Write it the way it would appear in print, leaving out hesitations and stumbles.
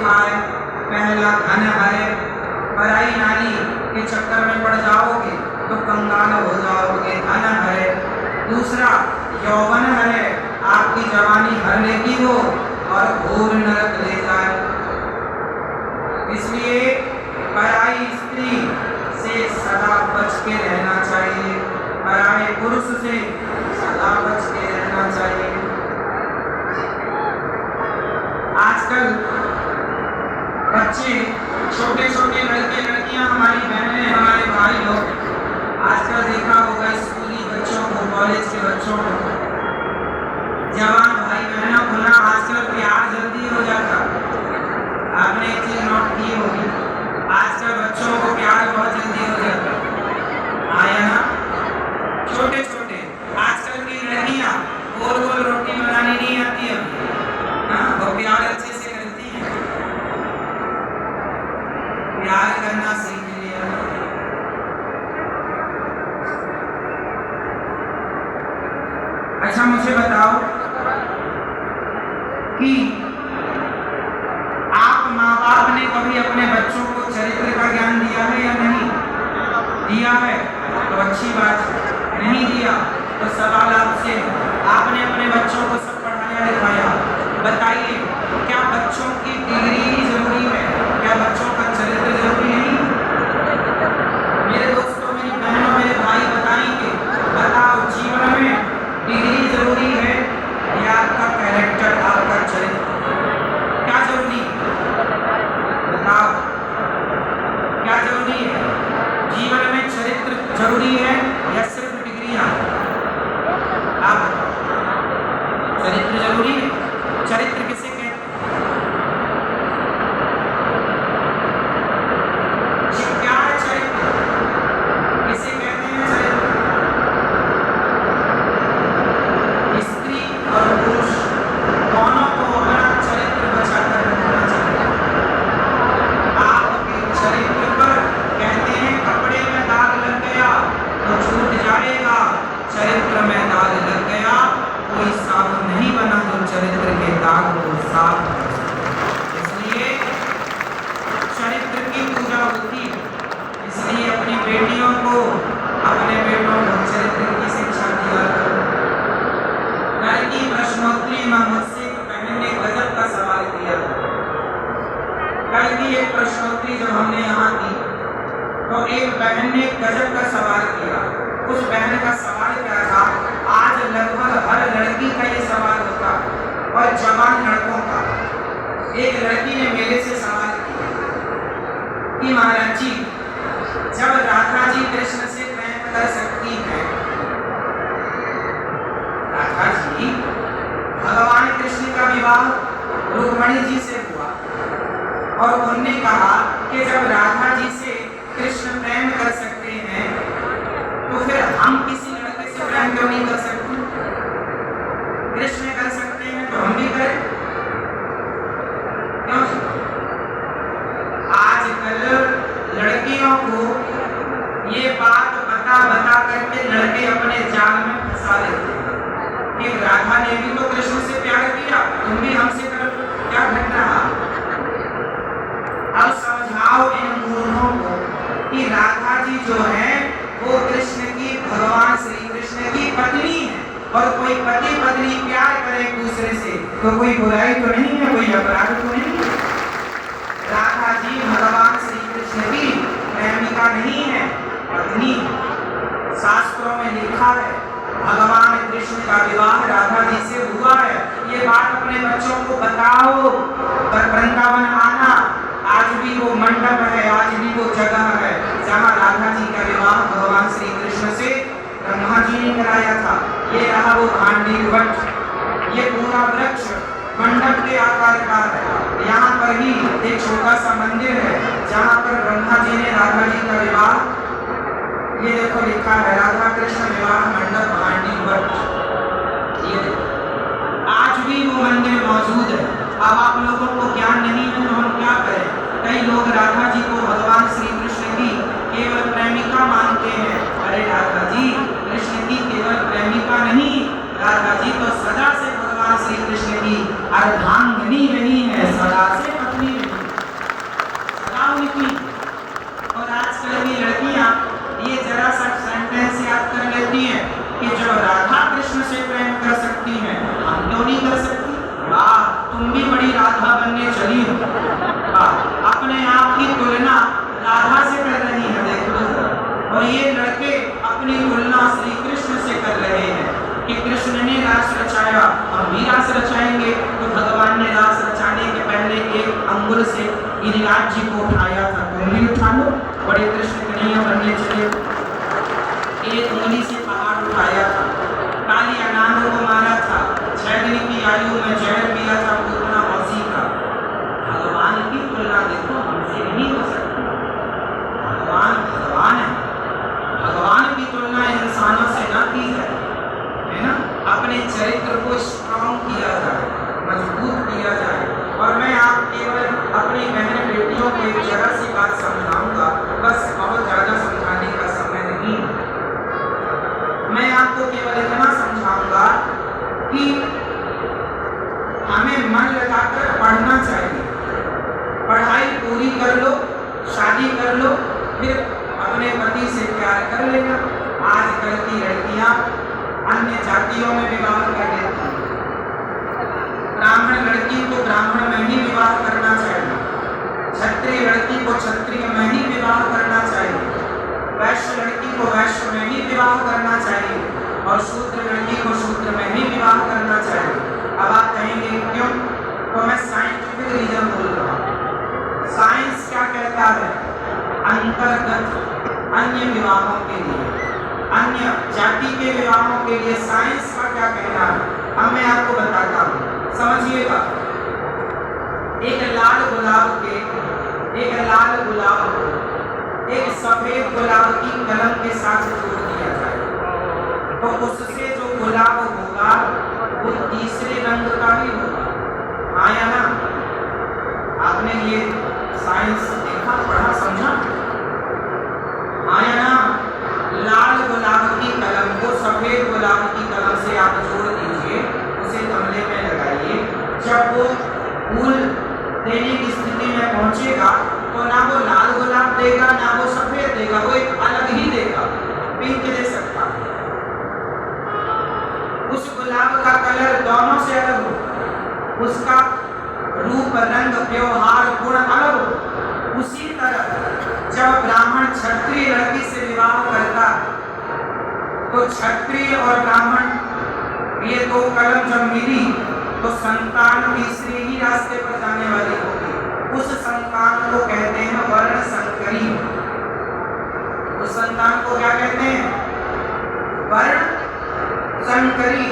खाए। पहला धन है, पराई नारी के चक्कर में पड़ जाओगे तो कंगाल हो जाओगे, धन है। दूसरा यौवन है, आपकी जवानी हर लेगी वो और घोर नरक ले जाए। इसलिए पराई स्त्री से सदा बच के रहना चाहिए, पराये पुरुष से सदा बच के रहना चाहिए। आजकल बच्चे, छोटे छोटे लड़के लड़कियां, हमारी बहनें, हमारे भाई लोग, आजकल देखा होगा स्कूली बच्चों को, कॉलेज के बच्चों को, जवान भाई बहनों को ना आजकल प्यार जल्दी हो जाता। आपने एक चीज नोट की होगी, आजकल बच्चों को प्यार बहुत जल्दी हो जाता। आया ना? छोटे छोटे आजकल की लड़कियां गोल गोल रोटी बनानी नहीं आती है, हाँ, वो प्यार अच्छे से करती हैं, प्यार करना सीख लिया। अच्छा मुझे बताओ कि आप माँ बाप ने कभी अपने बच्चों को चरित्र का ज्ञान दिया है या नहीं दिया है? तो अच्छी बात है। नहीं दिया तो सवाल आपसे, आपने अपने बच्चों को सब पढ़ाया लिखाया, बताइए क्या बच्चों की डिग्री ही जरूरी है? क्या बच्चों का चरित्र जरूरी नहीं? मेरे दोस्तों, मेरी बहनों, मेरे भाई बताएंगे, बताओ जीवन में डिग्री जरूरी है या आपका कैरेक्टर, आपका चरित्र? क्या जरूरी है? बताओ क्या जरूरी है? जीवन में चरित्र जरूरी है या सिर्फ डिग्रियां? आप बताओ, चरित्र जरूरी है? चरित्र किसे कहते हैं? क्या है चरित्र? किसे कहते हैं चरित्र? स्त्री और पुरुष दोनों को अपना चरित्र बचाकर रखना चाहिए। आपके चरित्र पर कहते हैं कपड़े में दाग लग गया तो छूट जाएगा, चरित्र में दाग लग गया कोई साबुन नहीं बना तो चरित्र के दाग को साफ। इसलिए चरित्र की पूजा होती है। इसलिए अपनी बेटियों को, अपने बेटों को चरित्र की शिक्षा दिया करो। कल की प्रश्नोत्तरी में मुझसे एक बहन ने गजब का सवाल किया। कल की एक प्रश्नोत्तरी जब हमने यहाँ की तो एक बहन ने गजब का सवाल किया। उस बहन का सवाल क्या था? आज लगभग हर लड़की का ये सवाल होता और जवान लड़कों का। एक लड़की ने मेरे से सवाल किया कि महाराज जी, जब राधा जी कृष्ण से प्रेम कर सकती हैं, राधा जी, भगवान कृष्ण का विवाह रुक्मणी जी से हुआ और उन्होंने कहा कि जब राधा जी से कृष्ण प्रेम कर सकते हैं तो फिर हम किसी लड़के से प्रेम क्यों नहीं कर सकते? कृष्ण कर सकते हैं तो हम भी करें क्यों? आजकल लड़कियों को ये बात बता बता करके लड़के अपने जाल में फंसा देते हैं कि राधा ने भी तो कृष्ण से प्यार किया, तुम भी हमसे करो। क्या घट रहा? अब समझाओ इन मूर्खों को कि राधा जी जो है वो कृष्ण की, भगवान श्री कृष्ण की पत्नी है और कोई पति पत्नी प्यार करे एक दूसरे से तो कोई बुराई तो नहीं है, कोई अपराध तो नहीं है। राधा जी भगवान श्री कृष्ण की प्रेमिका नहीं है, पत्नी। शास्त्रों में लिखा है भगवान कृष्ण का विवाह राधा जी से हुआ है। ये बात अपने बच्चों को बताओ। पर वृंदावन आना, आज भी वो मंडप है, आज भी वो जगह है जहाँ राधा जी का विवाह भगवान श्री कृष्ण से ब्रह्मा जी ने कराया था। ये रहा वो भांडी वट, ये पूरा वृक्ष मंडप के आकार का है। यहाँ पर ही एक छोटा सा मंदिर है जहाँ पर ब्रह्मा जी ने राधा जी का विवाह, ये देखो लिखा है राधा कृष्ण विवाह मंडप भांडी वट। ये आज भी वो मंदिर मौजूद है। अब आप लोगों को ज्ञान नहीं है तो हम क्या करें? कई लोग राधा जी को भगवान श्री कृष्ण की केवल प्रेमिका मानते हैं। अरे राधा जी कृष्ण की केवल प्रेमिका नहीं, राधा जी तो सदा से भगवान श्री कृष्ण की अर्धांगिनी रही है, सदा से पत्नी रही। चली हूँ। अपने आप की तुलना राधा से कर रही है, देख लो। और ये लड़के अपनी तुलना श्री कृष्ण से कर रहे हैं कि कृष्ण ने रास रचाया, हम भी रास रचाएंगे। तो भगवान ने रास रचाने के पहले एक अंगुल से गिरिराज जी को उठाया था, तुम भी उठा लो। बड़े कृष्ण कन्हैया बनने चले, एक उंगली से पहाड़ उठाया था, काली अनाथों को मारा था, 6 दिन की आयु में जहर पिया था पूतना मौसी का। भगवान की तुलना देखो हमसे नहीं हो सकती। भगवान भगवान है, भगवान की तुलना इंसानों से ना की जाए, है ना। अपने चरित्र को स्ट्रॉन्ग किया जाए, मजबूत किया जाए। और मैं आप केवल अपनी बहन बेटियों को एक जरा सी बात समझाऊंगा, बस बहुत ज़्यादा समझाने का समय नहीं। मैं आपको केवल इतना समझाऊंगा कि हमें मन लगाकर पढ़ना चाहिए। पढ़ाई पूरी कर लो, शादी कर लो, फिर अपने पति से प्यार कर लेना। आजकल की लड़कियां अन्य जातियों में विवाह कर लेती हैं। ब्राह्मण लड़की को ब्राह्मण में ही विवाह करना चाहिए, क्षत्रिय लड़की को क्षत्रिय में ही विवाह करना चाहिए, वैश्य लड़की को वैश्य में ही विवाह करना चाहिए, और शूद्र लड़की को शूद्र में ही विवाह करना चाहिए। अब आप कहेंगे क्यों? तो मैं साइंटिफिक रीजन बोल रहा हूँ। साइंस क्या कहता है? अंतर्गत अन्य विवाहों के लिए, अन्य जाति के विवाहों के लिए साइंस का क्या कहना है? अब मैं आपको बताता हूँ, समझिएगा। एक लाल गुलाब को एक सफेद गुलाब की कलम के साथ जोड़ दिया जाए, तो उससे जो गुलाब होगा वो तीसरे रंग का ही होगा। हाँ या ना? आपने ये साइंस देखा, पढ़ा, समझा? हाँ या ना? लाल गुलाब की कलम को सफेद गुलाब की कलम से आप जोड़ दीजिए, उसे गमले में लगाइए। जब वो फूल देने की स्थिति में पहुंचेगा तो ना वो लाल गुलाब देगा ना वो सफेद देगा, वो एक अलग ही देगा, पिंक दे सकता है। उस गुलाब का कलर दोनों से अलग हो, उसका रूप, रंग, व्यवहार, गुण अलग हो। उसी तरह जब ब्राह्मण क्षत्रिय लड़की से विवाह करता तो क्षत्रिय और ब्राह्मण ये दो कलम जब मिली तो संतान तीसरे ही रास्ते पर जाने वाली होगी। उस संतान को कहते हैं वर्ण संकरी। उस संतान को क्या कहते हैं? वर्ण संकरी।